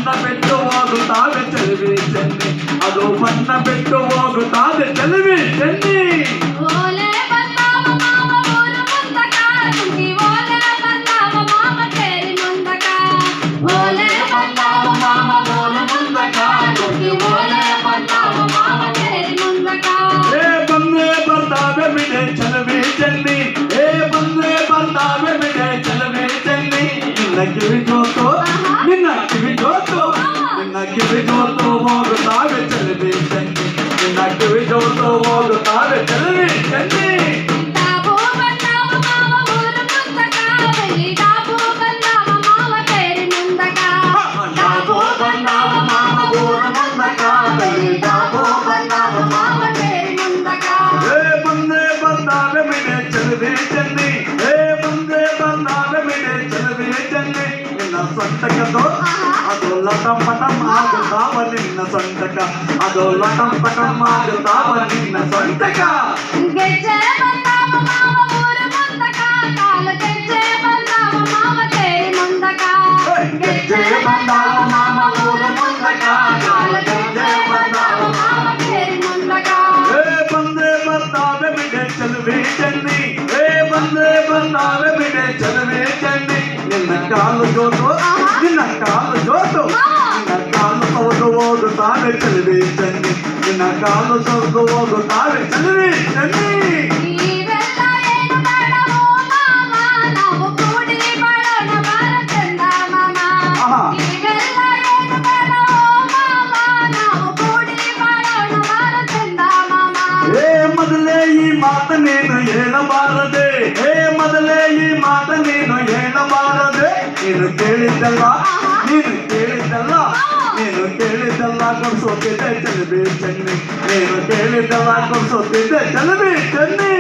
ಬಣ್ಣ ಬಿಟ್ಟು ಹೋಗುತ್ತಾವೆ ಚೆಲುವೆ ಚೆನ್ನಿ ಅದು ಬಣ್ಣ ಬಿಟ್ಟು ಹೋಗುತ್ತಾವೆ ಚೆಲುವೆ ಚೆನ್ನಿ ಓಲೆ ಬಂದಾವ ಮಾವ ಊರು ಮುಂದಕ ನುಂಗಿ ಓಲೆ ಬಂದಾವ ಮಾವ ಕೇರಿ ಮುಂದಕ ಓಲೆ ಬಂದಾವ ಮಾವ ಊರು ಮುಂದಕ ನುಂಗಿ ಓಲೆ ಬಂದಾವ ಮಾವ ಕೇರಿ ಮುಂದಕ ಏ ಬಂದೇ ಬರ್ತಾವೆ ಬಿಡೆ ಚೆಲುವೆ ಚೆನ್ನಿ ಏ ಬಂದೇ ಬರ್ತಾವೆ ಬಿಡೆ ಚೆಲುವೆ ಚೆನ್ನಿ ನಿನ್ನ ಕಿವಿ ಜೋತು ನಿನ್ನ ಕಿವಿ ಜೋತು ನಿನ್ನ ಕಿವಿ ಜೋತು ಹೋಗುತ್ತಾವೆ ಚೆಲುವೆ ಚೆನ್ನಿ ನಿನ್ನ ಕಿವಿ ಜೋತು ಹೋಗುತ್ತಾವೆ ಚೆಲುವೆ ಚೆನ್ನಿ ಡಾಬು ಬಂದಾವ ಮಾವ ಊರು ಮುಂದಕ ಬೆಳ್ಳಿ ಡಾಬು ಬಂದಾವ ಮಾವ ಕೇರಿ ಮುಂದಕ ಡಾಬು ಬಂದಾವ ಮಾವ ಊರು ಮುಂದಕ ಬೆಳ್ಳಿ ಡಾಬು ಬಂದಾವ ಮಾವ ಕೇರಿ ಮುಂದಕ ಏ ಬಂದೇ ಬರ್ತಾವೆ ಬಿಡೆ ಚೆಲುವೆ ಚೆನ್ನಿ ಏ ಬಂದೇ ಬರ್ತಾವೆ ಬಿಡೆ ಚೆಲುವೆ ಚೆನ್ನಿ ನಿನ್ನ ಸೊಂಟಕದು ಅದು ಲಟಂ ಪಟಂ ಆಗುತ್ತಾವ ನಿನ್ನ ಸೊಂಟಕ ಅದು ಲಟಂ ಪಟಂ ಆಗುತ್ತಾವ ನಿನ್ನ ಸೊಂಟಕ ಗೆಜ್ಜೆ ಬಂದಾವ ಮಾವ ಊರು ಮುಂದಕ ಕಾಲ ಗೆಜ್ಜೆ ಬಂದಾವ ಮಾವ ಕೇರಿ ಮುಂದಕ ಗೆಜ್ಜೆ ಬಂದಾವ ಮಾವ ಊರು ಮುಂದಕ ಕಾಲ ಗೆಜ್ಜೆ ಬಂದಾವ ಮಾವ ಕೇರಿ ಮುಂದಕ ಏ ಬಂದೇ ಬರ್ತಾವೆ ಬಿಡೆ ಚೆಲುವೆ ಚೆನ್ನಿ ಏ ಬಂದೇ ಬರ್ತಾವೆ ಬಿಡೆ ಚೆಲುವೆ ಚೆನ್ನಿ ನಿನ್ನ ಕಾಲು ಜೋತು ನಿನ್ನ ಕಾಲು ಜೋತು ನಿನ್ನ ಕಾಲು ಸೌದು ಹೋಗುತ್ತಾವೆ ಚೆಲುವೆ ಚೆನ್ನಿ ನಿನ್ನ ಕಾಲು ಸೌದು ಹೋಗುತ್ತಾವೆ ಚೆಲುವೆ ಚೆನ್ನಿ ಇವೆಲ್ಲ ಏನು ಬೇಡವೋ ಮಾವ ನಾವು ಕೂಡಿ ಬಾಳೋಣ ಬಾರ ಚಂದ ಮಾಮ ಇವೆಲ್ಲ ಏನು ಬೇಡವೋ ಮಾವ ನಾವು ಕೂಡಿ ಬಾಳೋಣ ಬಾರ ಚಂದ ಮಾಮ ಏ ಮೊದಲೇ ಈ ಮಾತು ನೀನು ಹೇಳಬಾರದೆ ಏ ಮೊದಲೇ ಈ ಮಾತು ನೀನು ಹೇಳಬಾರದೆ ನೀನು ಕೇಳಿದ್ದಲ್ಲ ನೀನು ಕೇಳಿದ್ದಲ್ಲ ನೀನು ಕೇಳಿದ್ದಲ್ಲ ಕೊಡ್ಸೋತಿದ್ದೆ ಚೆಲುವೆ ಚೆನ್ನಿ ನೀನು ಕೇಳಿದ್ದಲ್ಲ ಕೊಡ್ಸೋತಿದ್ದೆ ಚೆಲುವೆ ಚೆನ್ನಿ